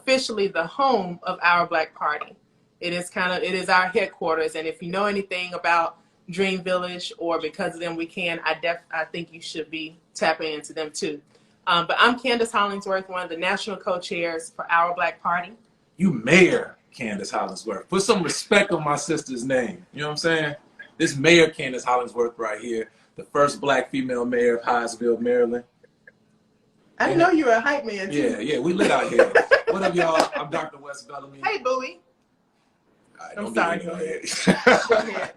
officially the home of Our Black Party. It is our headquarters. And if you know anything about Dream Village or Because of Them We Can, I think you should be tapping into them too. But I'm Candace Hollingsworth, one of the national co-chairs for Our Black Party. You Mayor Candace Hollingsworth. Put some respect on my sister's name. You know what I'm saying? This Mayor Candace Hollingsworth right here, the first black female mayor of Hyattsville, Maryland. I didn't know you were a hype man too. Yeah, we lit out here. What up, y'all? I'm Dr. Wes Bellamy. Hey, Bowie. Right, I'm sorry. Go ahead.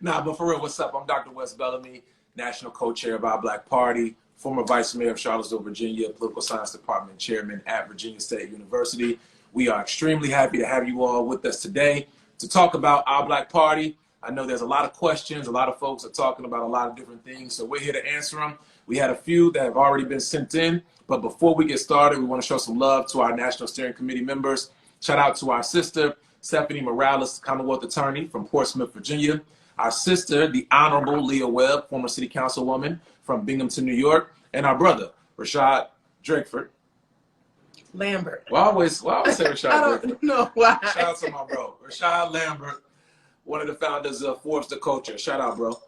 Nah, but for real, what's up? I'm Dr. Wes Bellamy, National Co-Chair of Our Black Party, former Vice Mayor of Charlottesville, Virginia, Political Science Department Chairman at Virginia State University. We are extremely happy to have you all with us today to talk about Our Black Party. I know there's a lot of questions. A lot of folks are talking about a lot of different things, so we're here to answer them. We had a few that have already been sent in, but before we get started, we want to show some love to our National Steering Committee members. Shout out to our sister, Stephanie Morales, Commonwealth Attorney from Portsmouth, Virginia. Our sister, the Honorable Leah Webb, former City Councilwoman from Binghamton, New York. And our brother, Rashad Drakeford. Lambert. Well, I always say Rashad I don't know why. Shout out to my bro, Rashad Lambert, one of the founders of Forbes the Culture. Shout out, bro.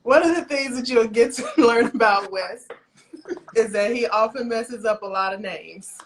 One of the things that you'll get to learn about Wes is that he often messes up a lot of names.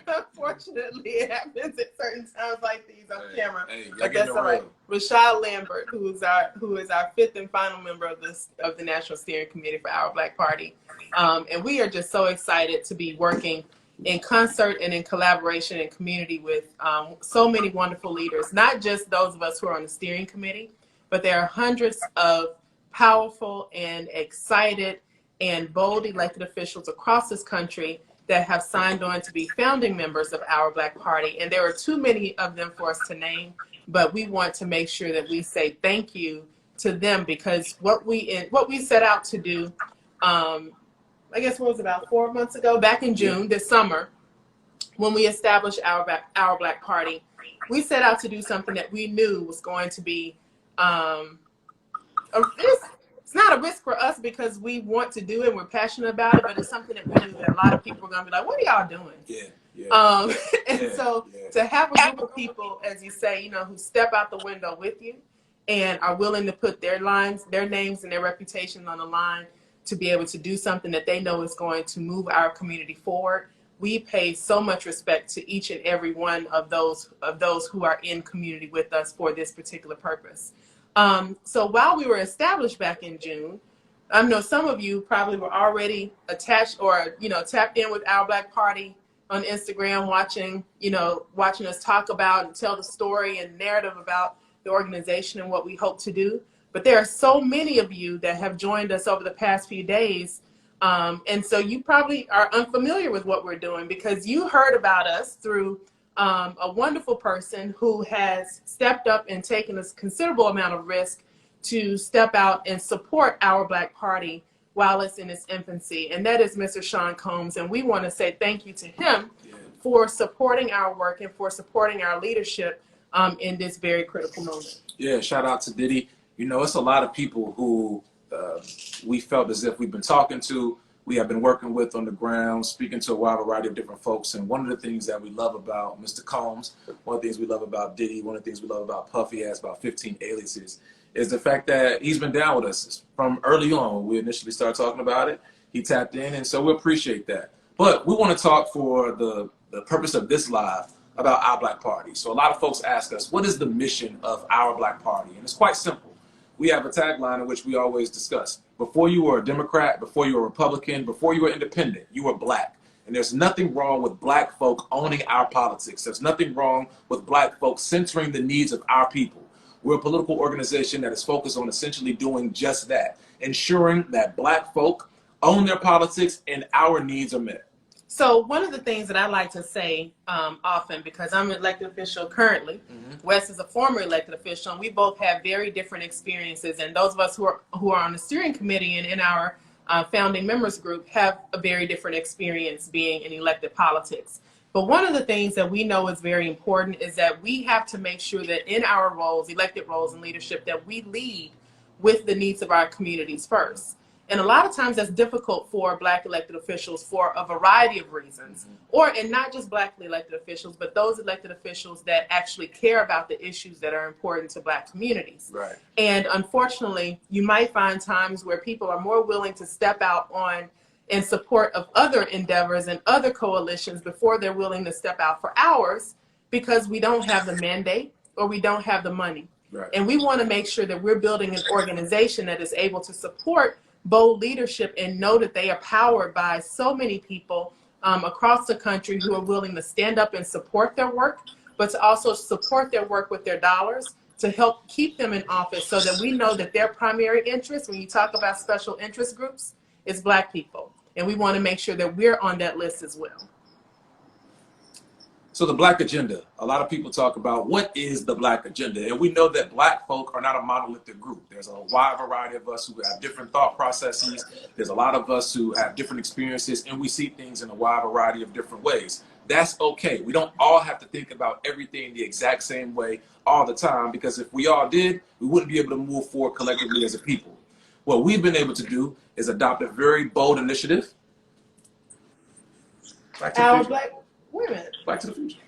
Unfortunately, it happens at certain times like these on camera. But that's all right. Rashad Lambert, who is our fifth and final member of the National Steering Committee for Our Black Party. And we are just so excited to be working in concert and in collaboration and community with so many wonderful leaders, not just those of us who are on the steering committee, but there are hundreds of powerful and excited and bold elected officials across this country that have signed on to be founding members of Our Black Party. And there are too many of them for us to name, but we want to make sure that we say thank you to them, because what we set out to do, I guess what was about 4 months ago, back in June, this summer, when we established Our Black Party, we set out to do something that we knew was going to be, it's not a risk for us because we want to do it, we're passionate about it, but it's something that we knew that a lot of people are going to be like, what are y'all doing? To have a group of people, as you say, who step out the window with you and are willing to put their names and their reputation on the line to be able to do something that they know is going to move our community forward. We pay so much respect to each and every one of those who are in community with us for this particular purpose. So while we were established back in June, I know some of you probably were already attached or, tapped in with Our Black Party on Instagram, watching us talk about and tell the story and narrative about the organization and what we hope to do. But there are so many of you that have joined us over the past few days. And so you probably are unfamiliar with what we're doing because you heard about us through a wonderful person who has stepped up and taken a considerable amount of risk to step out and support Our Black Party while it's in its infancy. And that is Mr. Sean Combs. And we want to say thank you to him for supporting our work and for supporting our leadership in this very critical moment. Yeah, shout out to Diddy. It's a lot of people who we felt as if we've been talking to, we have been working with on the ground, speaking to a wide variety of different folks. And one of the things that we love about Mr. Combs, one of the things we love about Diddy, one of the things we love about Puffy, has about 15 aliases, is the fact that he's been down with us from early on. When we initially started talking about it, he tapped in, and so we appreciate that. But we want to talk for the purpose of this live about Our Black Party. So a lot of folks ask us, what is the mission of Our Black Party? And it's quite simple. We have a tagline in which we always discuss. Before you were a Democrat, before you were a Republican, before you were independent, you were black. And there's nothing wrong with black folk owning our politics. There's nothing wrong with black folks centering the needs of our people. We're a political organization that is focused on essentially doing just that, ensuring that black folk own their politics and our needs are met. So one of the things that I like to say often, because I'm an elected official currently, Wes is a former elected official, and we both have very different experiences. And those of us who are on the steering committee and in our founding members group have a very different experience being in elected politics. But one of the things that we know is very important is that we have to make sure that in our roles, elected roles and leadership, that we lead with the needs of our communities first. And a lot of times that's difficult for Black elected officials for a variety of reasons. And not just Black elected officials, but those elected officials that actually care about the issues that are important to Black communities. Right. And unfortunately, you might find times where people are more willing to step out on in support of other endeavors and other coalitions before they're willing to step out for ours, because we don't have the mandate or we don't have the money. Right. And we want to make sure that we're building an organization that is able to support bold leadership and know that they are powered by so many people across the country who are willing to stand up and support their work, but to also support their work with their dollars to help keep them in office, so that we know that their primary interest, when you talk about special interest groups, is Black people. And we want to make sure that we're on that list as well. So the Black agenda, a lot of people talk about what is the Black agenda, and we know that Black folk are not a monolithic group. There's a wide variety of us who have different thought processes. There's a lot of us who have different experiences, and we see things in a wide variety of different ways. That's okay. We don't all have to think about everything the exact same way all the time, because if we all did, we wouldn't be able to move forward collectively as a people. What we've been able to do is adopt a very bold initiative. Wait a minute. Back to the future.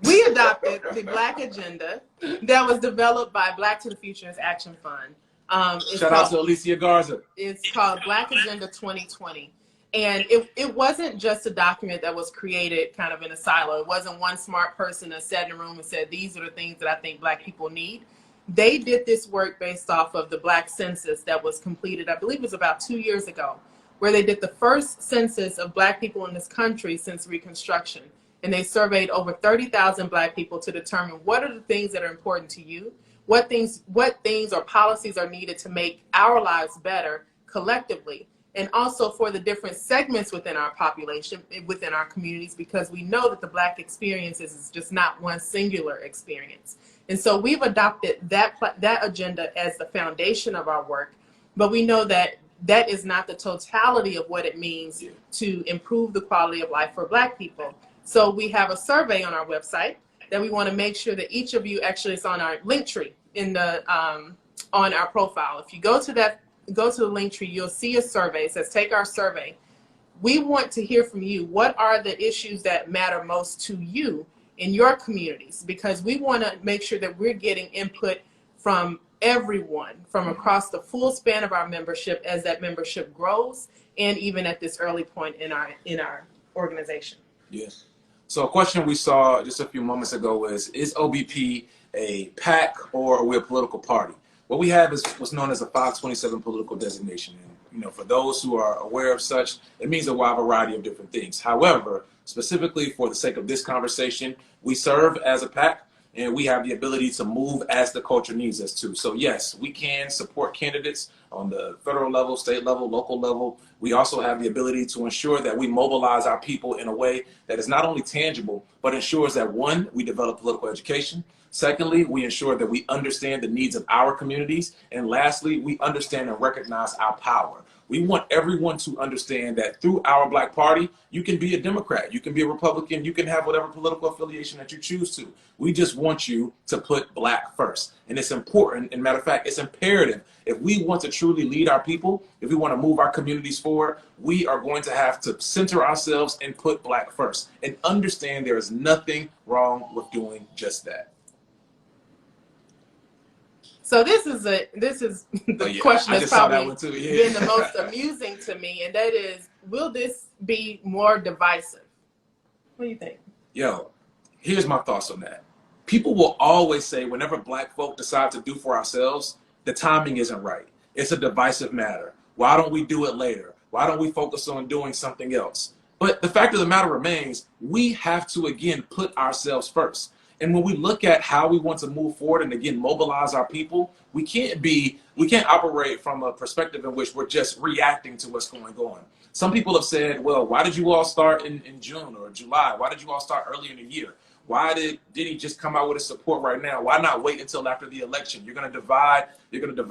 We adopted the Black agenda that was developed by Black to the Future's Action Fund. Shout out to Alicia Garza. It's called Black Agenda 2020. And it wasn't just a document that was created kind of in a silo. It wasn't one smart person that sat in a room and said, these are the things that I think Black people need. They did this work based off of the Black census that was completed, I believe it was about 2 years ago, where they did the first census of Black people in this country since Reconstruction. And they surveyed over 30,000 Black people to determine what are the things that are important to you, what things or policies are needed to make our lives better collectively, and also for the different segments within our population, within our communities, because we know that the Black experience is just not one singular experience. And so we've adopted that agenda as the foundation of our work, but we know that that is not the totality of what it means to improve the quality of life for Black people. So we have a survey on our website that we want to make sure that each of you, actually it's on our link tree in the on our profile. If you go to the link tree, you'll see a survey. It says take our survey. We want to hear from you. What are the issues that matter most to you in your communities? Because we want to make sure that we're getting input from everyone from across the full span of our membership as that membership grows, and even at this early point in our organization. Yes. So a question we saw just a few moments ago is OBP a PAC or are we a political party? What we have is what's known as a 527 political designation. And, for those who are aware of such, it means a wide variety of different things. However, specifically for the sake of this conversation, we serve as a PAC, and we have the ability to move as the culture needs us to. So yes, we can support candidates on the federal level, state level, local level. We also have the ability to ensure that we mobilize our people in a way that is not only tangible, but ensures that, one, we develop political education. Secondly, we ensure that we understand the needs of our communities. And lastly, we understand and recognize our power. We want everyone to understand that through our Black Party, you can be a Democrat, you can be a Republican, you can have whatever political affiliation that you choose to. We just want you to put Black first. And it's important, and matter of fact, it's imperative. If we want to truly lead our people, if we want to move our communities forward, we are going to have to center ourselves and put Black first and understand there is nothing wrong with doing just that. So this is the question that's probably been the most amusing to me, and that is, will this be more divisive? What do you think? Here's my thoughts on that. People will always say whenever Black folk decide to do for ourselves, the timing isn't right. It's a divisive matter. Why don't we do it later? Why don't we focus on doing something else? But the fact of the matter remains, we have to, again, put ourselves first. And when we look at how we want to move forward and, again, mobilize our people, we can't operate from a perspective in which we're just reacting to what's going on. Some people have said, well, why did you all start in June or July? Why did you all start early in the year? Why did he just come out with his support right now? Why not wait until after the election? You're going to divide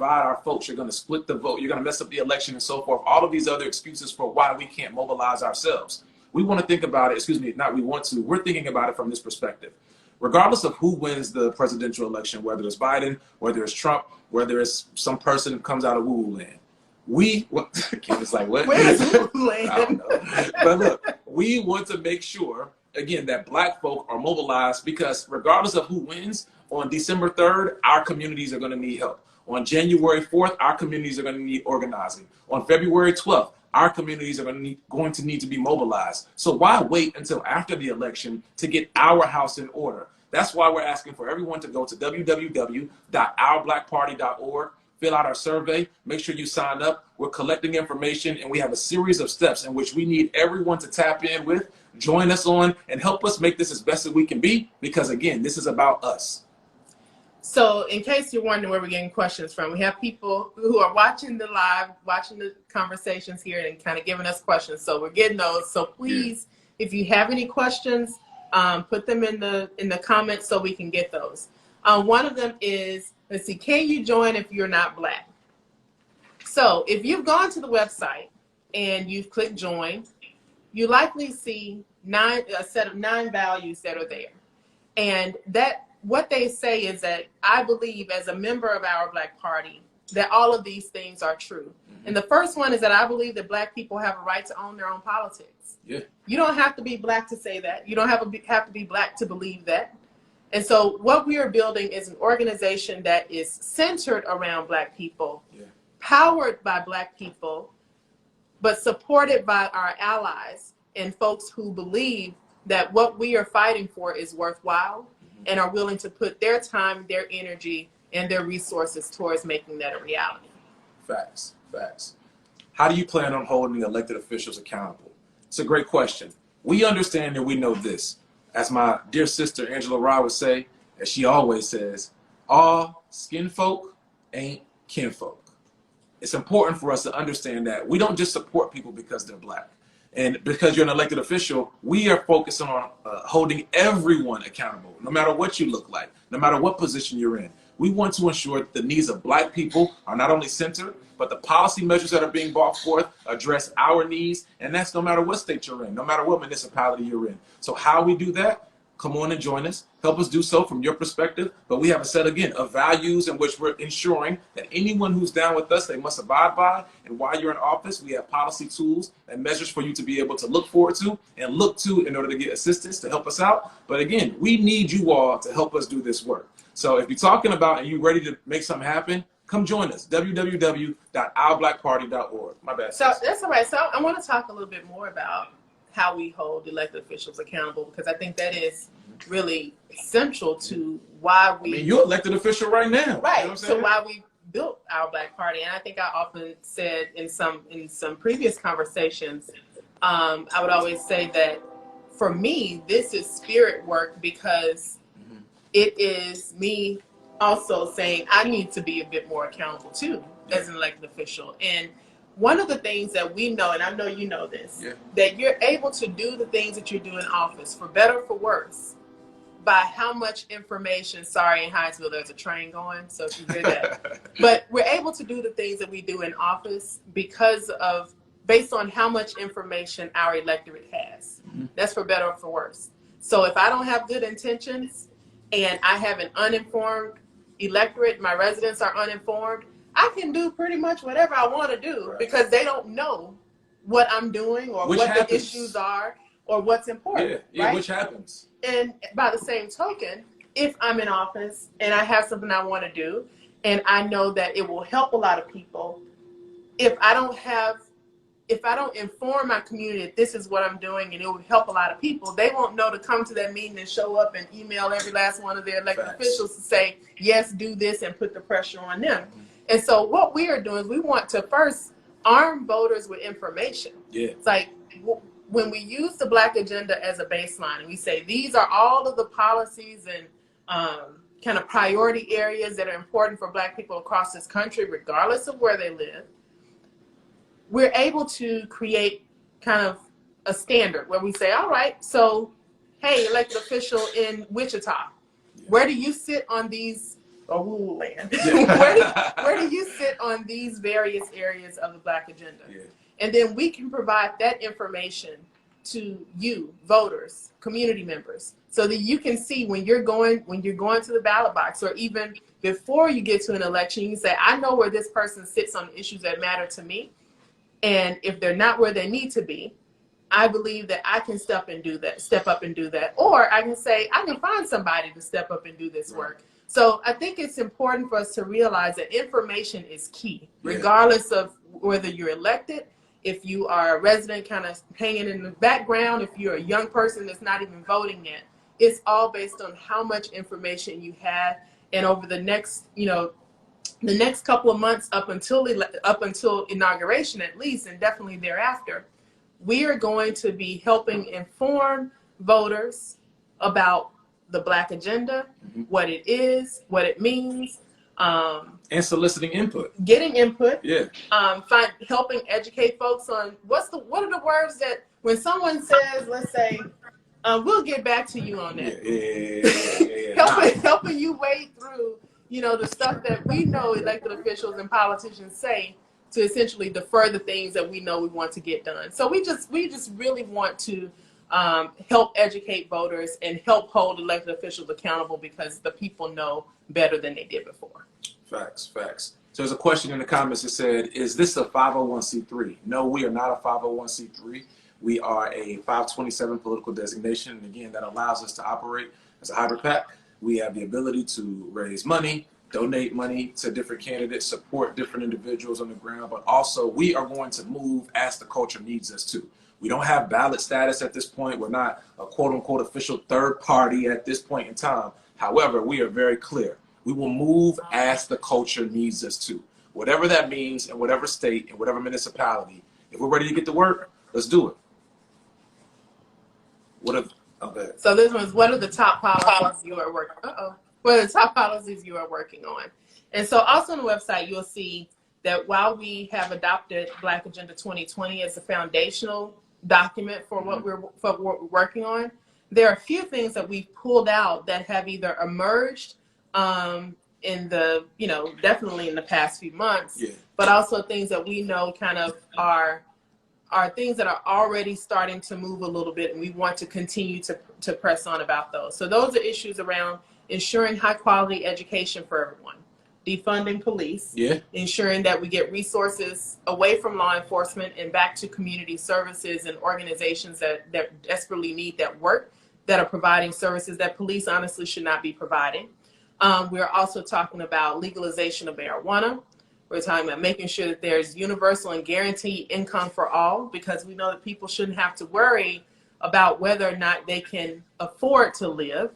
our folks. You're going to split the vote. You're going to mess up the election and so forth. All of these other excuses for why we can't mobilize ourselves. We want to think about it, we're thinking about it from this perspective. Regardless of who wins the presidential election, whether it's Biden, whether it's Trump, whether it's some person who comes out of woo-woo land, It's like, what? Where is I don't land? know. But look, we want to make sure, again, that Black folk are mobilized, because regardless of who wins, on December 3rd, our communities are going to need help. On January 4th, our communities are going to need organizing. On February 12th, our communities are going to need to be mobilized. So why wait until after the election to get our house in order? That's why we're asking for everyone to go to www.ourblackparty.org, fill out our survey, make sure you sign up. We're collecting information, and we have a series of steps in which we need everyone to tap in with, join us on, and help us make this as best as we can be, because again, this is about us. So in case you're wondering where we're getting questions from, we have people who are watching the live, watching the conversations here and kind of giving us questions. So we're getting those. So please, if you have any questions, put them in the comments so we can get those. One of them is, let's see, can you join if you're not Black? So if you've gone to the website and you've clicked join, you likely see a set of 9 values that are there. And that what they say is that I believe, as a member of Our Black Party, that all of these things are true. Mm-hmm. And the first one is that I believe that Black people have a right to own their own politics. Yeah. You don't have to be Black to say that. You don't have to be Black to believe that. And so what we are building is an organization that is centered around Black people, powered by Black people, but supported by our allies and folks who believe that what we are fighting for is worthwhile, and are willing to put their time, their energy, and their resources towards making that a reality. Facts. How do you plan on holding elected officials accountable? It's a great question. We understand and we know this. As my dear sister Angela Rye would say, as she always says, all skin folk ain't kinfolk. It's important for us to understand that we don't just support people because they're Black. And because you're an elected official, we are focused on holding everyone accountable, no matter what you look like, no matter what position you're in. We want to ensure that the needs of Black people are not only centered, but the policy measures that are being brought forth address our needs, and that's no matter what state you're in, no matter what municipality you're in. So how we do that? Come on and join us. Help us do so from your perspective. But we have a set, again, of values in which we're ensuring that anyone who's down with us, they must abide by. And while you're in office, we have policy tools and measures for you to be able to look forward to and look to in order to get assistance to help us out. But again, we need you all to help us do this work. So if you're talking about and you're ready to make something happen, come join us, www.ourblackparty.org. My bad. So that's all right. So I want to talk a little bit more about how we hold elected officials accountable, because I think that is really central to why we... I mean, you're elected official right now. Right. You know so why we built Our Black Party. And I think I often said in some previous conversations, I would always say that for me, this is spirit work, because it is me also saying I need to be a bit more accountable too as an elected official. And one of the things that we know, and I know you know this, that you're able to do the things that you do in office, for better or for worse, by how much information, sorry, in Hyattsville, there's a train going, so if you hear that. But we're able to do the things that we do in office based on how much information our electorate has. That's for better or for worse. So if I don't have good intentions and I have an uninformed electorate, my residents are uninformed, I can do pretty much whatever I want to do, because they don't know what I'm doing or the issues are or what's important. Right? Which happens. And by the same token, if I'm in office and I have something I want to do and I know that it will help a lot of people, if I don't inform my community that this is what I'm doing and it will help a lot of people, they won't know to come to that meeting and show up and email every last one of their elected officials to say, yes, do this, and put the pressure on them. And so what we are doing is we want to first arm voters with information. It's like when we use the Black agenda as a baseline and we say these are all of the policies and kind of priority areas that are important for Black people across this country, regardless of where they live, we're able to create kind of a standard where we say, all right, so, hey, elected official in Wichita, where do you sit on these, or Woo land, where do you sit on these various areas of the Black agenda? And then we can provide that information to you, voters, community members, so that you can see when you're going to the ballot box, or even before you get to an election, you can say, I know where this person sits on issues that matter to me. And if they're not where they need to be, I believe that I can step up and do that. Or I can say, I can find somebody to step up and do this work. So I think it's important for us to realize that information is key, regardless of whether you're elected, if you are a resident kind of hanging in the background, if you're a young person that's not even voting yet. It's all based on how much information you have. And over the next, the next couple of months up until inauguration at least, and definitely thereafter, we are going to be helping inform voters about the Black agenda, what it is, what it means. And soliciting input. Getting input. Yeah. Helping educate folks on what are the words that when someone says, let's say, we'll get back to you on that. Yeah. Helping you wade through, the stuff that we know elected officials and politicians say to essentially defer the things that we know we want to get done. So we just really want to help educate voters and help hold elected officials accountable, because the people know better than they did before. Facts. So there's a question in the comments that said, is this a 501c3? No, we are not a 501c3. We are a 527 political designation. And again, that allows us to operate as a hybrid PAC. We have the ability to raise money, donate money to different candidates, support different individuals on the ground, but also we are going to move as the culture needs us to. We don't have ballot status at this point. We're not a quote unquote official third party at this point in time. However, we are very clear. We will move as the culture needs us to. Whatever that means in whatever state, in whatever municipality, if we're ready to get to work, let's do it. So this one's, what are the top policies you are working? What are the top policies you are working on? And so also on the website, you'll see that while we have adopted Black Agenda 2020 as a foundational document for what we're working on, there are a few things that we've pulled out that have either emerged in the, definitely in the past few months, but also things that we know kind of are things that are already starting to move a little bit, and we want to continue to press on about those. So those are issues around ensuring high quality education for everyone, defunding police, ensuring that we get resources away from law enforcement and back to community services and organizations that desperately need that work, that are providing services that police honestly should not be providing. We're also talking about legalization of marijuana. We're talking about making sure that there's universal and guaranteed income for all, because we know that people shouldn't have to worry about whether or not they can afford to live.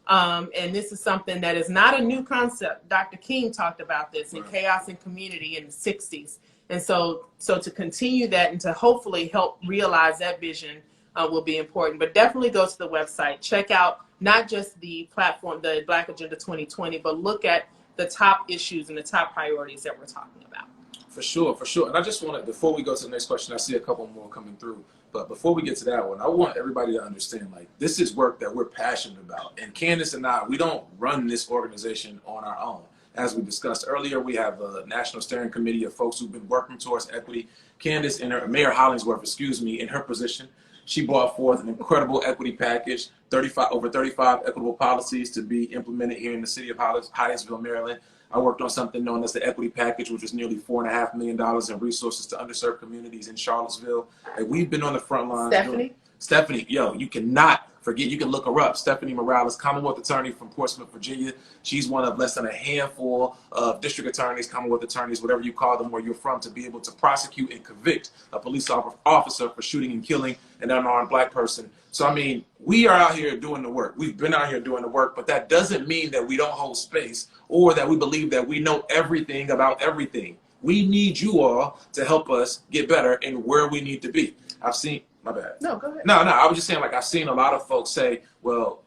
And this is something that is not a new concept. Dr. King talked about this in Chaos and Community in the 60s. And so to continue that and to hopefully help realize that vision will be important. But definitely go to the website, check out not just the platform, the Black Agenda 2020, but look at the top issues and the top priorities that we're talking about. For sure. And I just want to, before we go to the next question, I see a couple more coming through. But before we get to that one, I want everybody to understand, this is work that we're passionate about. And Candace and I, we don't run this organization on our own. As we discussed earlier, we have a national steering committee of folks who've been working towards equity. Candace and Mayor Hollingsworth, in her position, she brought forth an incredible equity package, over 35 equitable policies to be implemented here in the city of Hyattsville, Maryland. I worked on something known as the equity package, which was nearly $4.5 million in resources to underserved communities in Charlottesville. And we've been on the front lines. Stephanie, you cannot forget, you can look her up. Stephanie Morales, Commonwealth attorney from Portsmouth, Virginia. She's one of less than a handful of district attorneys, Commonwealth attorneys, whatever you call them, where you're from, to be able to prosecute and convict a police officer for shooting and killing an unarmed Black person. So, we are out here doing the work. We've been out here doing the work, but that doesn't mean that we don't hold space or that we believe that we know everything about everything. We need you all to help us get better in where we need to be. My bad. No, go ahead. No, I was just saying, I've seen a lot of folks say, well,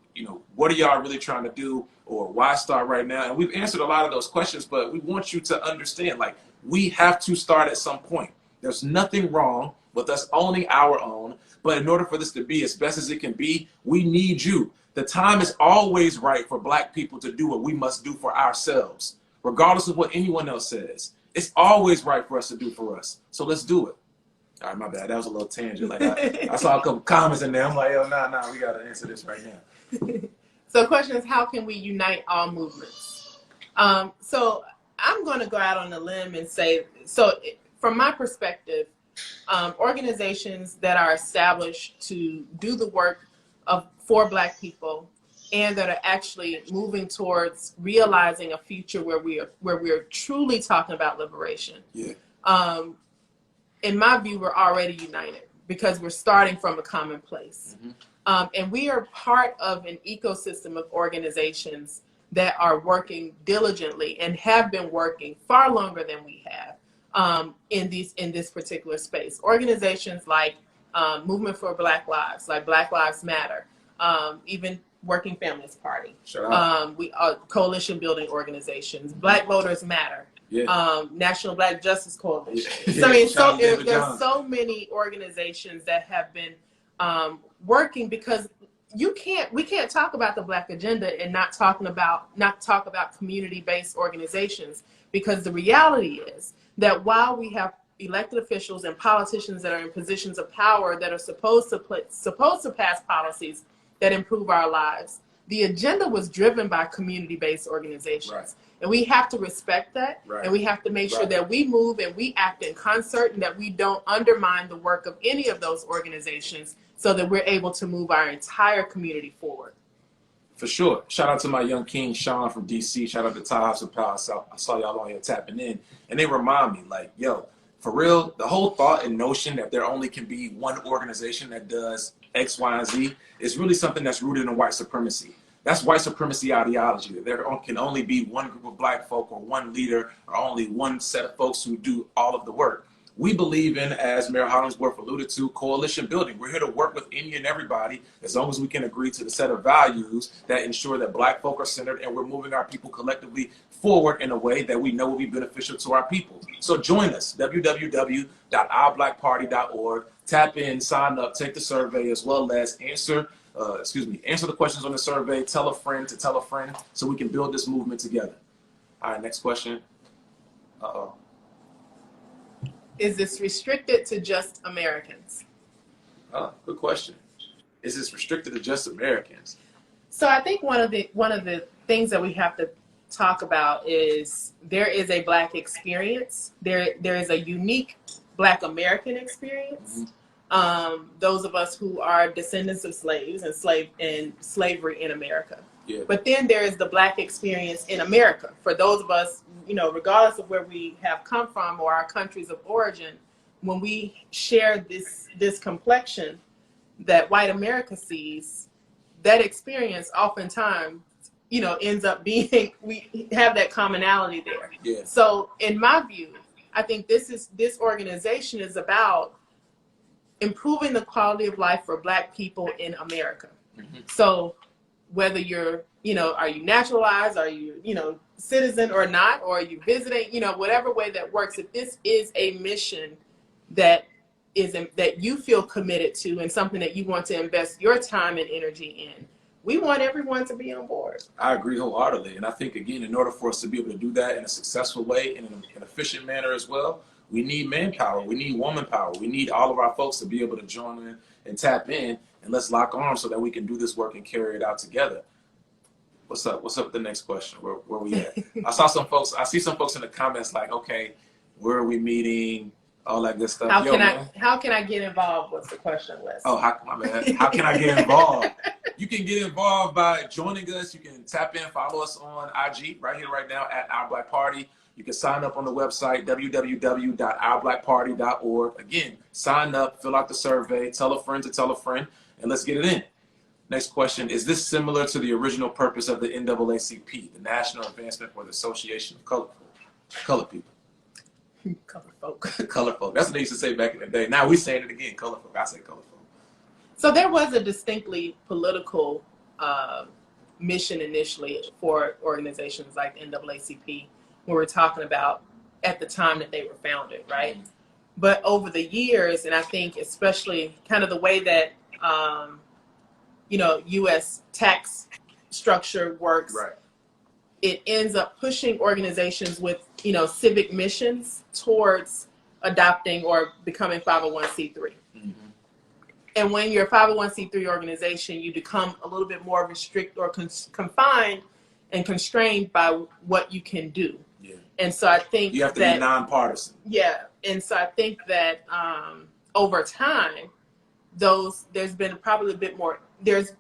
what are y'all really trying to do, or why start right now? And we've answered a lot of those questions, but we want you to understand, we have to start at some point. There's nothing wrong with us owning our own, but in order for this to be as best as it can be, we need you. The time is always right for Black people to do what we must do for ourselves, regardless of what anyone else says. It's always right for us to do for us. So let's do it. All right, my bad. That was a little tangent. Like I saw a couple comments in there. I'm like, yo, nah, we gotta answer this right now. So the question is, how can we unite all movements? So I'm going to go out on a limb and say, so from my perspective, organizations that are established to do the work for Black people and that are actually moving towards realizing a future where we're truly talking about liberation. Yeah. In my view, we're already united because we're starting from a common place. Mm-hmm. And we are part of an ecosystem of organizations that are working diligently and have been working far longer than we have in this particular space. Organizations like Movement for Black Lives, like Black Lives Matter, even Working Families Party, coalition building organizations, Black Voters Matter. Yeah. National Black Justice Coalition. Yeah. So, I mean, there's so many organizations that have been working because we can't talk about the Black agenda and not talk about community-based organizations, because the reality is that while we have elected officials and politicians that are in positions of power that are supposed to pass policies that improve our lives, the agenda was driven by community-based organizations. Right. And we have to respect that. Right. And we have to make sure that we move and we act in concert and that we don't undermine the work of any of those organizations so that we're able to move our entire community forward. For sure. Shout out to my young king, Sean from DC. Shout out to Ty House of Power. I saw y'all on here tapping in. And they remind me, like, yo, for real, the whole thought and notion that there only can be one organization that does X, Y, and Z is really something that's rooted in white supremacy. That's white supremacy ideology, that there can only be one group of Black folk or one leader or only one set of folks who do all of the work. We believe in, as Mayor Hollingsworth alluded to, coalition building. We're here to work with any and everybody as long as we can agree to the set of values that ensure that Black folk are centered and we're moving our people collectively forward in a way that we know will be beneficial to our people. So join us, www.ourblackparty.org. Tap in, sign up, take the survey, as well as answer the questions on the survey, tell a friend to tell a friend so we can build this movement together. All right, next question. Uh-oh. Is this restricted to just Americans? Oh, good question. Is this restricted to just Americans? So I think one of the things that we have to talk about is there is a Black experience. There is a unique Black American experience. Mm-hmm. Those of us who are descendants of slaves and slavery in America. Yeah. But then there is the Black experience in America. For those of us, regardless of where we have come from or our countries of origin, when we share this complexion that white America sees, that experience oftentimes, ends up being, we have that commonality there. Yeah. So in my view, I think this organization is about improving the quality of life for Black people in America. Mm-hmm. So whether you're, are you naturalized, are you, citizen or not, or are you visiting, whatever way that works, if this is a mission that you feel committed to and something that you want to invest your time and energy in, we want everyone to be on board. I agree wholeheartedly. And I think, again, in order for us to be able to do that in a successful way, in an efficient manner as well, we need manpower. We need woman power. We need all of our folks to be able to join in and tap in, and let's lock arms so that we can do this work and carry it out together. What's up? What's up with the next question? Where we at? I see some folks in the comments like, okay, where are we meeting? All that good stuff. How can I get involved? What's the question, Wes? Oh, my bad. How can I get involved? You can get involved by joining us. You can tap in, follow us on IG right here, right now at Our Black Party. You can sign up on the website, www.ourblackparty.org. Again, sign up, fill out the survey, tell a friend to tell a friend, and let's get it in. Next question, is this similar to the original purpose of the NAACP, the National Advancement for the Association of Colored People? Color folk. Color folk. That's what they used to say back in the day. Now we're saying it again, color folk. I say color folk. So there was a distinctly political mission initially for organizations like NAACP when we're talking about at the time that they were founded, right? Mm-hmm. But over the years, and I think especially kind of the way that, U.S. tax structure works, right, it ends up pushing organizations with, civic missions towards adopting or becoming 501c3. Mm-hmm. And when you're a 501c3 organization, you become a little bit more restricted or confined and constrained by what you can do. Yeah. And so I think you have to be nonpartisan. Yeah. And so I think that over time, there's been probably a bit more, there's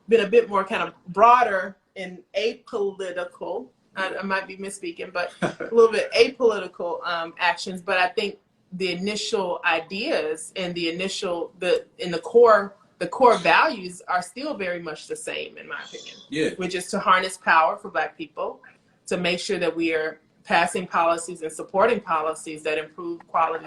been a bit more kind of broader and apolitical, I might be misspeaking, but a little bit apolitical actions. But I think the initial ideas and the core values are still very much the same, in my opinion. Yeah. Which is to harness power for Black people, to make sure that we are passing policies and supporting policies that improve quality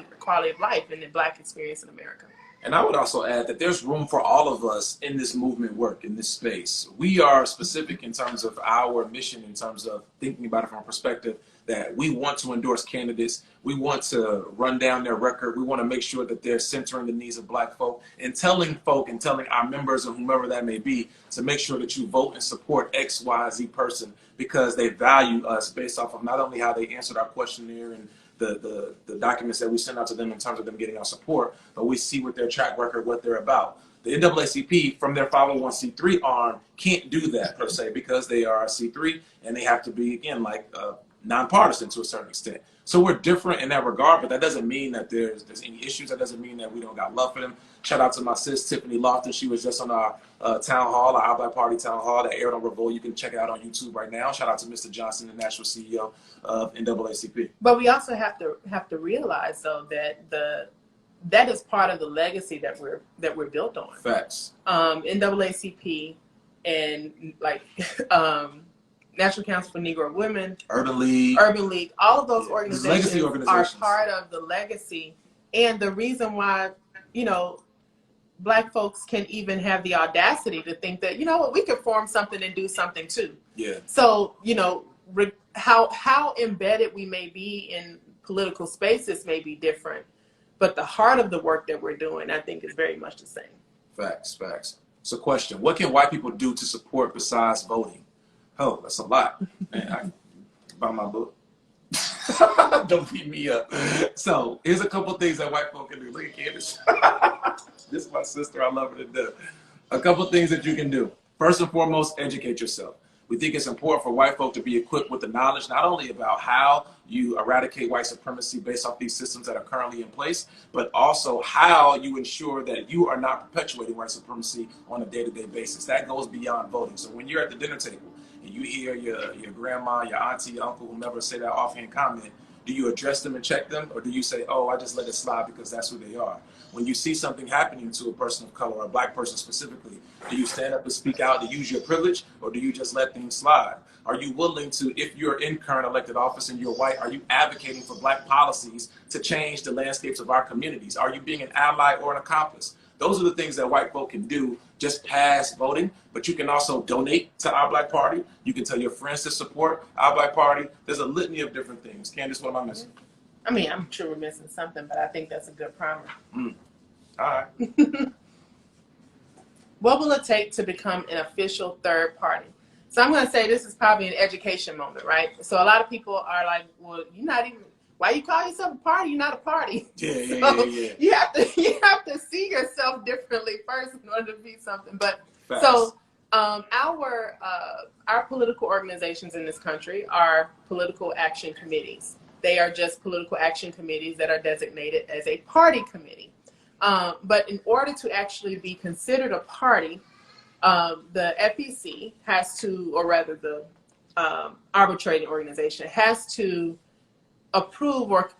of life and the Black experience in America. And I would also add that there's room for all of us in this movement work, in this space. We are specific in terms of our mission, in terms of thinking about it from a perspective that we want to endorse candidates. We want to run down their record. We want to make sure that they're centering the needs of Black folk and telling our members or whomever that may be to make sure that you vote and support X, Y, Z person because they value us based off of not only how they answered our questionnaire and the documents that we send out to them in terms of them getting our support, but we see with their track record what they're about. The NAACP, from their 501c3 arm, can't do that per se because they are a C3 and they have to be, again, like nonpartisan to a certain extent. So we're different in that regard, but that doesn't mean that there's any issues. That doesn't mean that we don't got love for them. Shout out to my sis, Tiffany Lofton. She was just on our town hall, our Black Party town hall that aired on Revolt. You can check it out on YouTube right now. Shout out to Mr. Johnson, the national CEO of NAACP. But we also have to realize, though, that that is part of the legacy that we're built on. Facts. NAACP and like National Council for Negro Women, Urban League, all of those organizations are part of the legacy, and the reason why Black folks can even have the audacity to think that we could form something and do something too. Yeah. So how embedded we may be in political spaces may be different, but the heart of the work that we're doing, I think, is very much the same. Facts. So question, what can white people do to support besides voting? Oh, that's a lot. Man, I can buy my book. Don't beat me up. So here's a couple things that white folk can do. Look at Candace. This is my sister. I love her to death. A couple things that you can do. First and foremost, educate yourself. We think it's important for white folk to be equipped with the knowledge, not only about how you eradicate white supremacy based off these systems that are currently in place, but also how you ensure that you are not perpetuating white supremacy on a day-to-day basis. That goes beyond voting. So when you're at the dinner table and you hear your grandma, your auntie, your uncle, whomever say that offhand comment, do you address them and check them? Or do you say, oh, I just let it slide because that's who they are? When you see something happening to a person of color, or a Black person specifically, do you stand up and speak out to use your privilege, or do you just let things slide? Are you willing to, if you're in current elected office and you're white, are you advocating for Black policies to change the landscapes of our communities? Are you being an ally or an accomplice? Those are the things that white folk can do just past voting, but you can also donate to our Black Party. You can tell your friends to support our Black Party. There's a litany of different things. Candace, what am I missing? I mean, I'm sure we're missing something, but I think that's a good primer. All right. What will it take to become an official third party? So I'm going to say this is probably an education moment, right? So a lot of people are like, well, you're not even, why you call yourself a party? You're not a party. Yeah. You have to see yourself differently first in order to be something. But Facts. So our political organizations in this country are political action committees. They are just political action committees that are designated as a party committee. But in order to actually be considered a party, the FEC has to, or rather the arbitrating organization has to approve or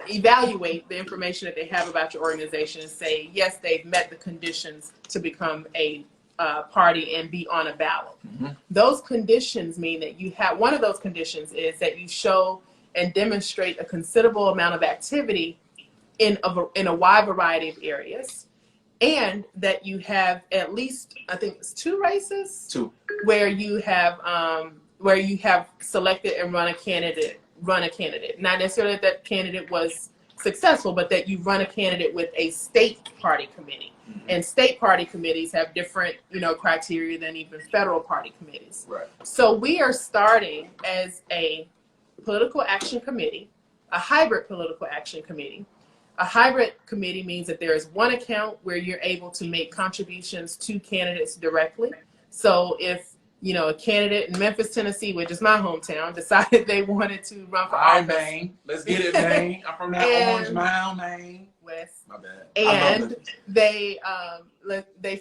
evaluate the information that they have about your organization and say, yes, they've met the conditions to become a party and be on a ballot. Mm-hmm. Those conditions mean that you have, one of those conditions is that you show and demonstrate a considerable amount of activity in a wide variety of areas, and that you have at least, I think it's 2 races, where you have selected and run a candidate. Not necessarily that candidate was successful, but that you run a candidate with a state party committee. Mm-hmm. And state party committees have different, criteria than even federal party committees. Right. So we are starting as a political action committee a hybrid political action committee. A hybrid committee means that there is one account where you're able to make contributions to candidates directly. So if a candidate in Memphis, Tennessee, which is my hometown, decided they wanted to run for Hi, office. Maine. Let's get it, Maine. I'm from that Orange Mound, Maine. West. My bad. And they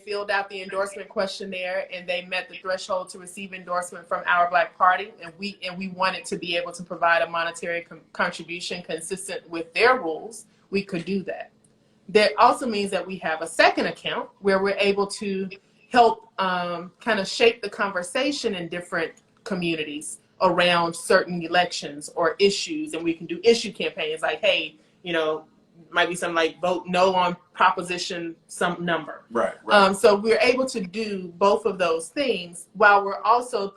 filled out the endorsement questionnaire, and they met the threshold to receive endorsement from our Black Party, and we wanted to be able to provide a monetary contribution consistent with their rules. We could do that. That also means that we have a second account where we're able to help kind of shape the conversation in different communities around certain elections or issues, and we can do issue campaigns like, hey, might be something like vote no on proposition some number. Right. So we're able to do both of those things while we're also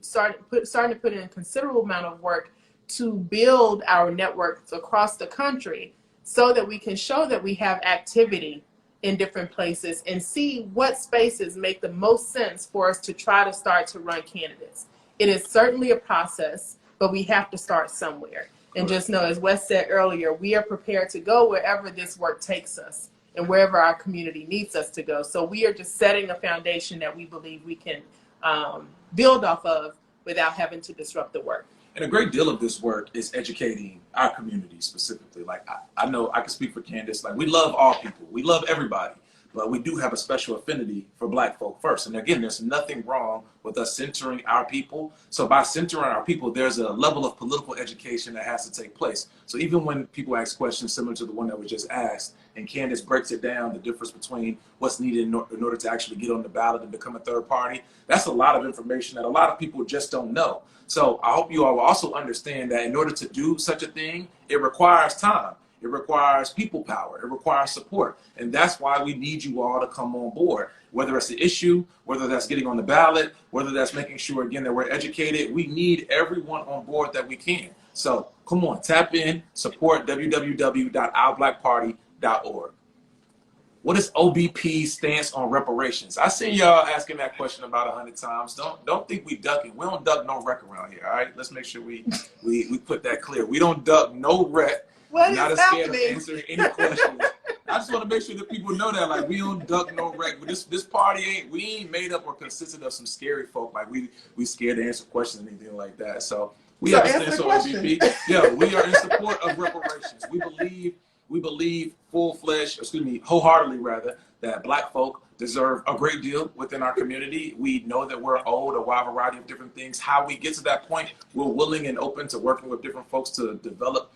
starting to put in a considerable amount of work to build our networks across the country so that we can show that we have activity in different places and see what spaces make the most sense for us to try to start to run candidates. It is certainly a process, but we have to start somewhere. And just know, as Wes said earlier, we are prepared to go wherever this work takes us and wherever our community needs us to go. So we are just setting a foundation that we believe we can build off of without having to disrupt the work. And a great deal of this work is educating our community specifically. Like, I know I can speak for Candace. Like, we love all people. We love everybody. But we do have a special affinity for Black folk first. And again, there's nothing wrong with us centering our people. So by centering our people, there's a level of political education that has to take place. So even when people ask questions similar to the one that was just asked, and Candace breaks it down, the difference between what's needed in order to actually get on the ballot and become a third party, that's a lot of information that a lot of people just don't know. So I hope you all will also understand that in order to do such a thing, it requires time. It requires people power. It requires support. And that's why we need you all to come on board, whether it's the issue, whether that's getting on the ballot, whether that's making sure, again, that we're educated. We need everyone on board that we can. So come on, tap in, support www.ourBlackParty.org. What is OBP's stance on reparations? I seen y'all asking that question about 100 times. Don't think we ducking. We don't duck no wreck around here, all right? Let's make sure we put that clear. We don't duck no wreck. Not as scared of answering any questions. I just want to make sure that people know that, like, we don't duck no wreck. But this party ain't made up or consisted of some scary folk. Like, we scared to answer questions or anything like that. So we have a stance on OBP. Yeah, we are in support of reparations. We believe wholeheartedly rather, that Black folk deserve a great deal within our community. We know that we're owed a wide variety of different things. How we get to that point, we're willing and open to working with different folks to develop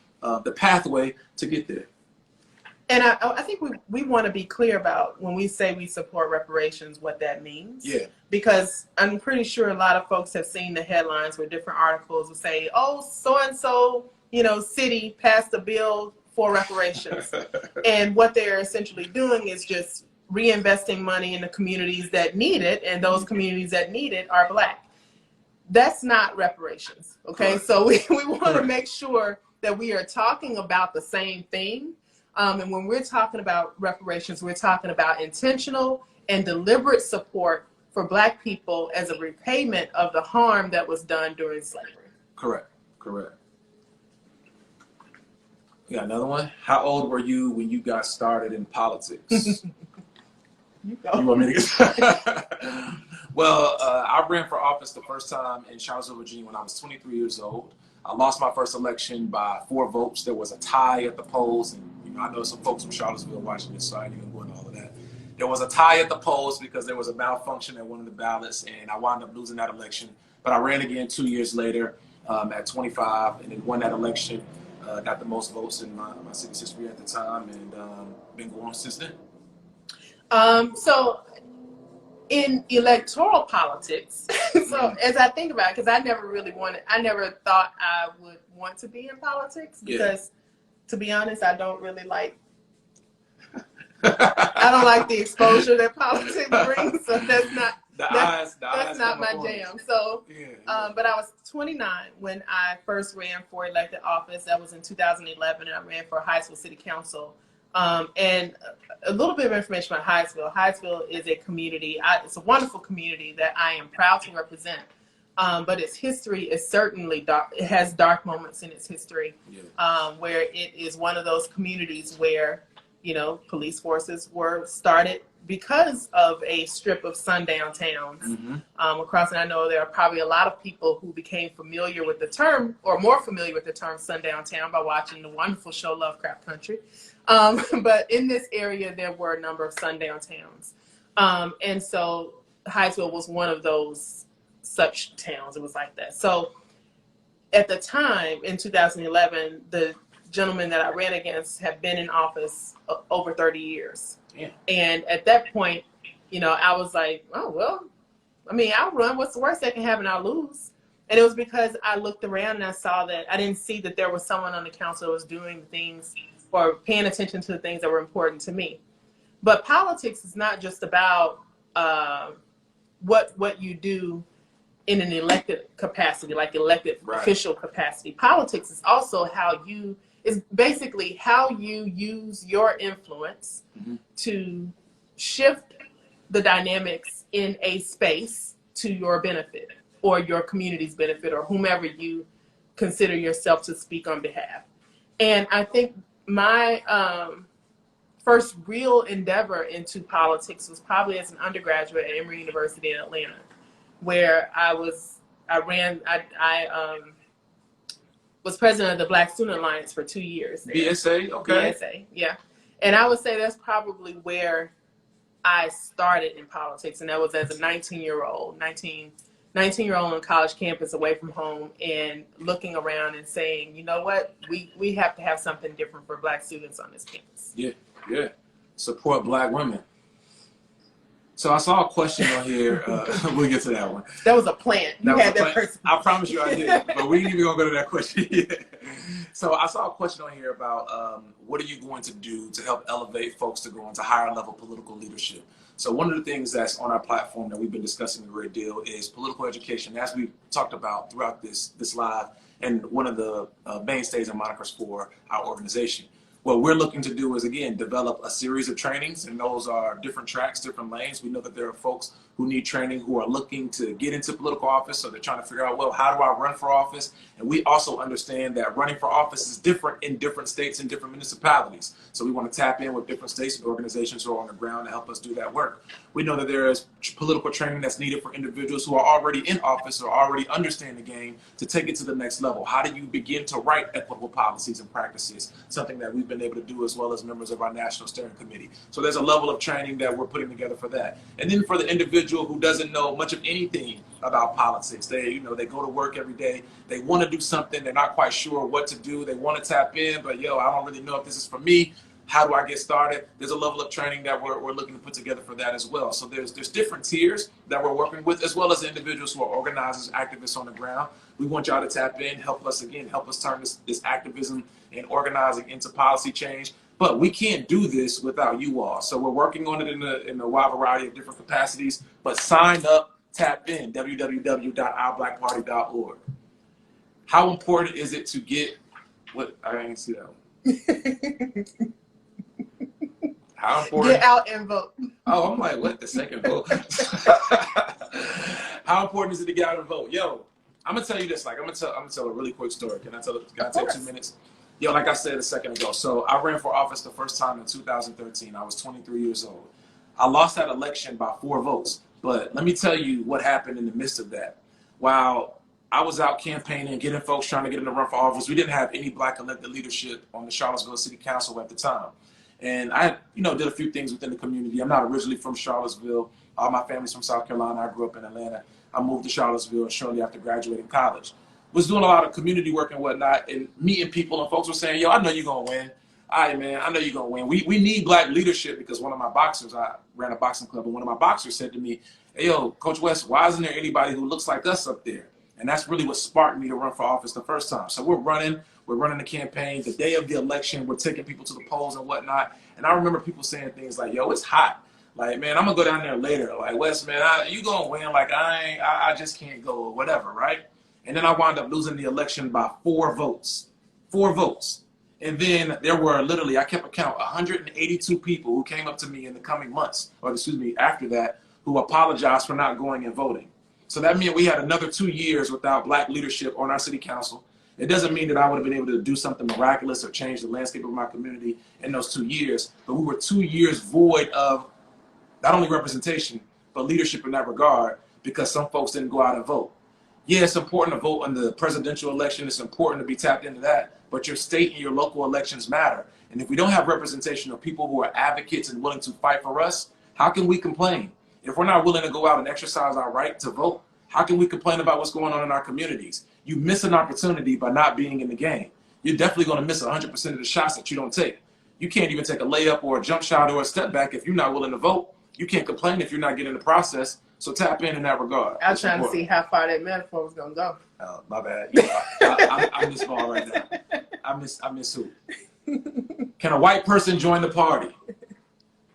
the pathway to get there. And I think we want to be clear about when we say we support reparations, what that means. Yeah. Because I'm pretty sure a lot of folks have seen the headlines where different articles will say, oh, so-and-so, city passed a bill for reparations. And what they're essentially doing is just reinvesting money in the communities that need it, and those communities that need it are Black. That's not reparations, okay? Correct. So we want to make sure that we are talking about the same thing. And when we're talking about reparations, we're talking about intentional and deliberate support for Black people as a repayment of the harm that was done during slavery. Correct. You got another one? How old were you when you got started in politics? You want me to Well, I ran for office the first time in Charlottesville, Virginia when I was 23 years old. I lost my first election by 4 votes. There was a tie at the polls, and I know some folks from Charlottesville watching this, so I ain't even go into all of that. There was a tie at the polls because there was a malfunction at one of the ballots, and I wound up losing that election. But I ran again 2 years later at 25, and then won that election. Got the most votes in my city's history at the time, and been going since then. So in electoral politics, as I think about it, because I never thought I would want to be in politics because, to be honest, I don't really like, I don't like the exposure that politics brings, so that's not my jam. So, but I was 29 when I first ran for elected office. That was in 2011, and I ran for Hyattsville City Council. And a little bit of information about Hyattsville. Hyattsville is a community. It's a wonderful community that I am proud to represent. But its history is certainly dark. It has dark moments in its history, where it is one of those communities where, you know, police forces were started because of a strip of sundown towns across. And I know there are probably a lot of people who became familiar with the term, or more familiar with the term sundown town, by watching the wonderful show Lovecraft Country. But in this area, there were a number of sundown towns. And so Hyattsville was one of those such towns. It was like that. So at the time, in 2011, the gentleman that I ran against had been in office over 30 years. Yeah. And at that point, you know, I was like, oh, well, I mean, I'll run. What's the worst that can happen? I'll lose. And it was because I looked around and I saw that I didn't see that there was someone on the council that was doing things or paying attention to the things that were important to me. But politics is not just about what you do in an elected capacity, like elected official capacity. Politics is also basically how you use your influence to shift the dynamics in a space to your benefit or your community's benefit or whomever you consider yourself to speak on behalf. And I think my first real endeavor into politics was probably as an undergraduate at Emory University in Atlanta, where I was president of the Black Student Alliance for 2 years. There. BSA, okay. BSA, yeah. And I would say that's probably where I started in politics, and that was as a 19-year-old on college campus away from home and looking around and saying, you know what, we have to have something different for Black students on this campus. Yeah. Support Black women. So I saw a question on here. We'll get to that one. That was a plant. You had that person. I promise you I did, but we ain't even gonna go to that question yet. So I saw a question on here about what are you going to do to help elevate folks to go into higher level political leadership? So one of the things that's on our platform that we've been discussing a great deal is political education, as we talked about throughout this live, and one of the mainstays and monikers for our organization. What we're looking to do is, again, develop a series of trainings, and those are different tracks, different lanes. We know that there are folks who need training who are looking to get into political office, so they're trying to figure out, well, how do I run for office? And we also understand that running for office is different in different states and different municipalities. So we want to tap in with different states and organizations who are on the ground to help us do that work. We know that there is political training that's needed for individuals who are already in office or already understand the game to take it to the next level. How do you begin to write equitable policies and practices? Something that we've been able to do as well as members of our National Steering Committee. So there's a level of training that we're putting together for that. And then for the individual who doesn't know much of anything about politics, they go to work every day, they want to do something, they're not quite sure what to do, they want to tap in, but I don't really know if this is for me. How do I get started? There's a level of training that we're looking to put together for that as well. So there's different tiers that we're working with, as well as individuals who are organizers, activists on the ground. We want y'all to tap in, help us turn this activism and organizing into policy change. But we can't do this without you all. So we're working on it in a wide variety of different capacities. But sign up, tap in, www.ourblackparty.org. How important is it to get what? I didn't see that one. How important? Get out and vote. Oh, I'm like, what? The second vote? How important is it to get out and vote? Yo, I'm gonna tell you this. Like, I'm gonna tell a really quick story. Can I take 2 minutes? Yo, like I said a second ago, so I ran for office the first time in 2013. I was 23 years old. I lost that election by 4 votes. But let me tell you what happened in the midst of that. While I was out campaigning, getting folks trying to get in the run for office, we didn't have any Black elected leadership on the Charlottesville City Council at the time. And I, did a few things within the community. I'm not originally from Charlottesville. All my family's from South Carolina. I grew up in Atlanta. I moved to Charlottesville shortly after graduating college. Was doing a lot of community work and whatnot, and meeting people, and folks were saying, yo, I know you're gonna win. All right, man, I know you're gonna win. We need Black leadership, because one of my boxers, I ran a boxing club, and one of my boxers said to me, hey, yo, Coach West, why isn't there anybody who looks like us up there? And that's really what sparked me to run for office the first time. So we're running the campaign. The day of the election, we're taking people to the polls and whatnot. And I remember people saying things like, yo, it's hot. Like, man, I'm gonna go down there later. Like, West, man, you gonna win. Like, I just can't go, or whatever, right? And then I wound up losing the election by 4 votes. 4 votes. And then there were literally, I kept a count, 182 people who came up to me in the coming months, after that, who apologized for not going and voting. So that meant we had another 2 years without Black leadership on our city council. It doesn't mean that I would have been able to do something miraculous or change the landscape of my community in those 2 years, but we were 2 years void of not only representation, but leadership in that regard, because some folks didn't go out and vote. Yeah, it's important to vote in the presidential election. It's important to be tapped into that, but your state and your local elections matter. And if we don't have representation of people who are advocates and willing to fight for us, how can we complain? If we're not willing to go out and exercise our right to vote, how can we complain about what's going on in our communities? You miss an opportunity by not being in the game. You're definitely going to miss 100% of the shots that you don't take. You can't even take a layup or a jump shot or a step back if you're not willing to vote. You can't complain if you're not getting the process. So tap in that regard. I was trying to see how far that metaphor was going to go. Oh, my bad. I miss ball right now. I miss who? Can a white person join the party?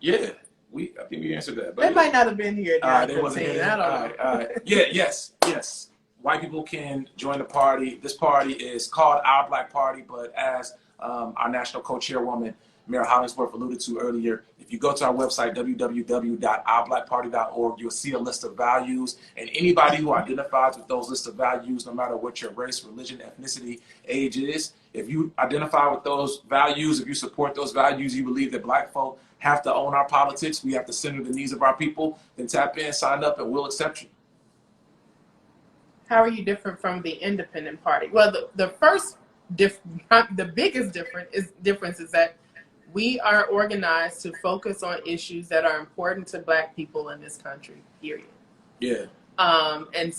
Yeah. I think we answered that. But they might not have been here. They wasn't here. I don't know. All right. Yeah, yes. White people can join the party. This party is called Our Black Party, but as our national co-chairwoman, Mayor Hollingsworth, alluded to earlier, if you go to our website, www.ourblackparty.org, you'll see a list of values. And anybody who identifies with those lists of values, no matter what your race, religion, ethnicity, age is, if you identify with those values, if you support those values, you believe that Black folk have to own our politics, we have to center the needs of our people, then tap in, sign up, and we'll accept you. How are you different from the independent party? Well, the biggest difference is that we are organized to focus on issues that are important to Black people in this country, period. Yeah. And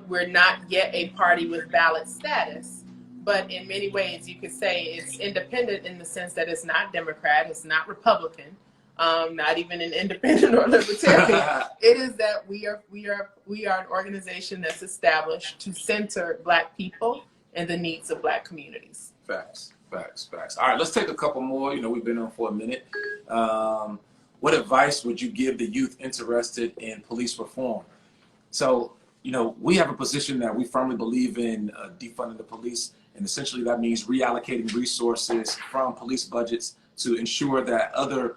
we're not yet a party with ballot status, but in many ways you could say it's independent in the sense that it's not Democrat, it's not Republican, not even an independent or libertarian. It is that we are an organization that's established to center Black people and the needs of Black communities. Facts. All right, let's take a couple more. We've been on for a minute. What advice would you give the youth interested in police reform? So, we have a position that we firmly believe in defunding the police, and essentially that means reallocating resources from police budgets to ensure that other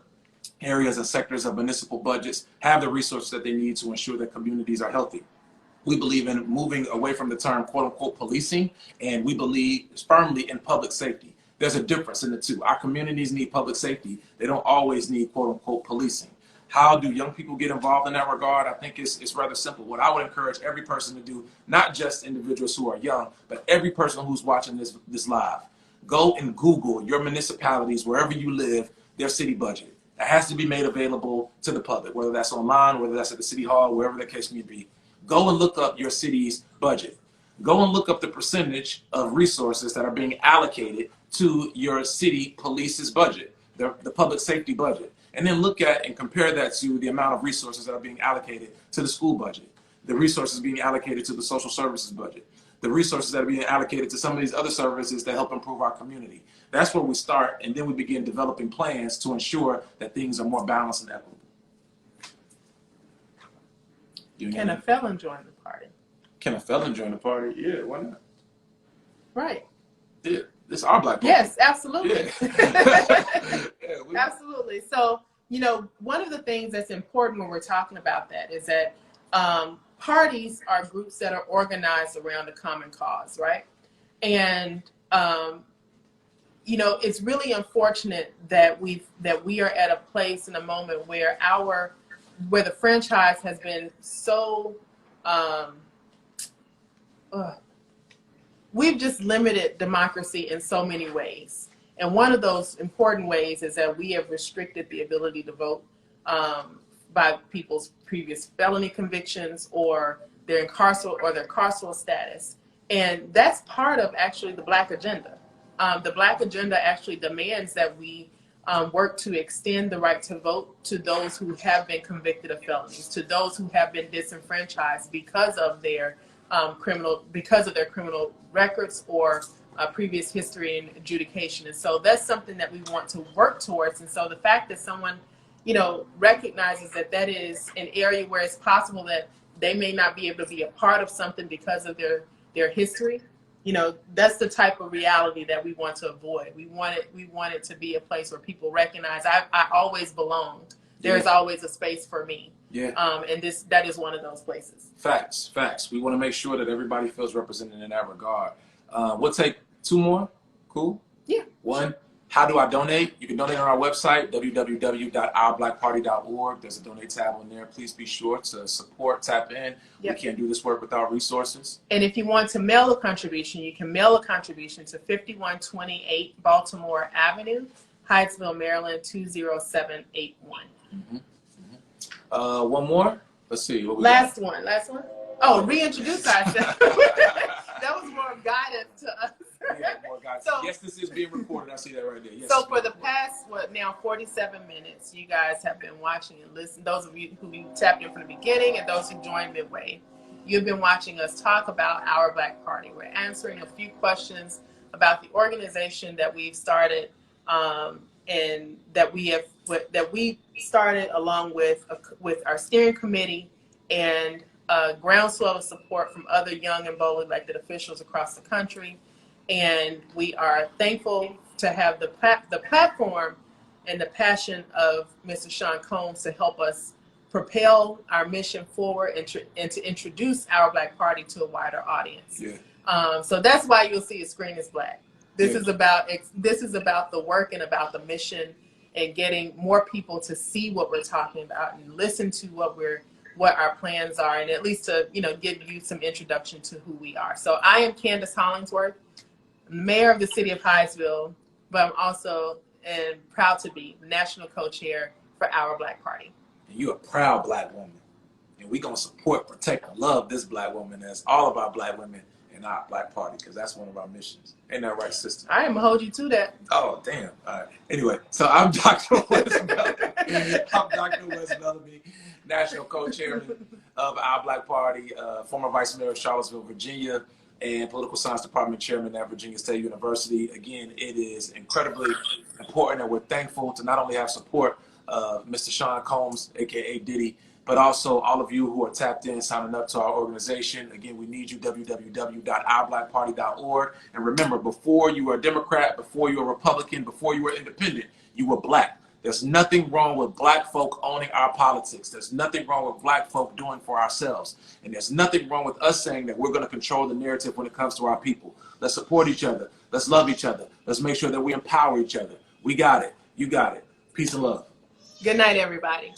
areas and sectors of municipal budgets have the resources that they need to ensure that communities are healthy. We believe in moving away from the term quote unquote policing, and we believe firmly in public safety. There's a difference in the two. Our communities need public safety. They don't always need quote unquote policing. How do young people get involved in that regard? I think it's rather simple. What I would encourage every person to do, not just individuals who are young, but every person who's watching this live, go and Google your municipalities, wherever you live, their city budget. It has to be made available to the public, whether that's online, whether that's at the city hall, wherever the case may be. Go and look up your city's budget. Go and look up the percentage of resources that are being allocated to your city police's budget, the public safety budget. And then look at and compare that to the amount of resources that are being allocated to the school budget, the resources being allocated to the social services budget, the resources that are being allocated to some of these other services that help improve our community. That's where we start, and then we begin developing plans to ensure that things are more balanced and equitable. Can a felon join the party? Can a felon join the party? Yeah, why not? Right. Yeah, it's our Black party. Yes, absolutely. Yeah. Absolutely. So, one of the things that's important when we're talking about that is that parties are groups that are organized around a common cause, right? And it's really unfortunate that we are at a place in a moment where the franchise has been so we've just limited democracy in so many ways. And one of those important ways is that we have restricted the ability to vote by people's previous felony convictions or their carceral status. And that's part of actually the Black agenda. The Black agenda actually demands that we work to extend the right to vote to those who have been convicted of felonies, to those who have been disenfranchised because of their criminal records or previous history and adjudication. And so that's something that we want to work towards. And so the fact that someone, recognizes that is an area where it's possible that they may not be able to be a part of something because of their history, that's the type of reality that we want to avoid. We want it to be a place where people recognize I always belonged. There's always a space for me. Yeah. And that is one of those places. Facts. We want to make sure that everybody feels represented in that regard. We'll take 2 more. Cool? Yeah. One, how do I donate? You can donate on our website, www.ourblackparty.org. There's a donate tab on there. Please be sure to support, tap in. Yep. We can't do this work without resources. And if you want to mail a contribution, you can mail a contribution to 5128 Baltimore Avenue, Hyattsville, Maryland, 20781. One more. Let's see. What we Last one. Oh, reintroduce ourselves. That was more guidance to us. Yeah, more guys. So, yes, this is being recorded. I see that right there. Yes, so for the past, 47 minutes, you guys have been watching and listening. Those of you who tapped in from the beginning and those who joined midway, you've been watching us talk about Our Black Party. We're answering a few questions about the organization that we've started, and that we started along with our steering committee and a groundswell of support from other young and bold elected officials across the country. And we are thankful to have the platform and the passion of Mr. Sean Combs to help us propel our mission forward and to introduce Our Black Party to a wider audience. Yeah. So that's why you'll see a screen is black. This is about the work and about the mission and getting more people to see what we're talking about and listen to what our plans are, and at least to give you some introduction to who we are. So I am Candace Hollingsworth, Mayor of the City of Hyattsville, but I'm also proud to be National Co-Chair for Our Black Party. And you're a proud Black woman, and we're gonna support, protect, and love this Black woman as all of our Black women in our Black Party, because that's one of our missions. Ain't that right, sister? I am gonna hold you to that. Oh, damn. All right. Anyway, so I'm Dr. Wes Bellamy, National Co-Chairman of Our Black Party, former Vice Mayor of Charlottesville, Virginia, and Political Science Department Chairman at Virginia State University. Again, it is incredibly important, and we're thankful to not only have support of Mr. Sean Combs, aka Diddy, but also all of you who are tapped in, signing up to our organization. Again, we need you, www.ourblackparty.org. And remember, before you were a Democrat, before you were a Republican, before you were independent, you were Black. There's nothing wrong with Black folk owning our politics. There's nothing wrong with Black folk doing for ourselves. And there's nothing wrong with us saying that we're going to control the narrative when it comes to our people. Let's support each other. Let's love each other. Let's make sure that we empower each other. We got it. You got it. Peace and love. Good night, everybody.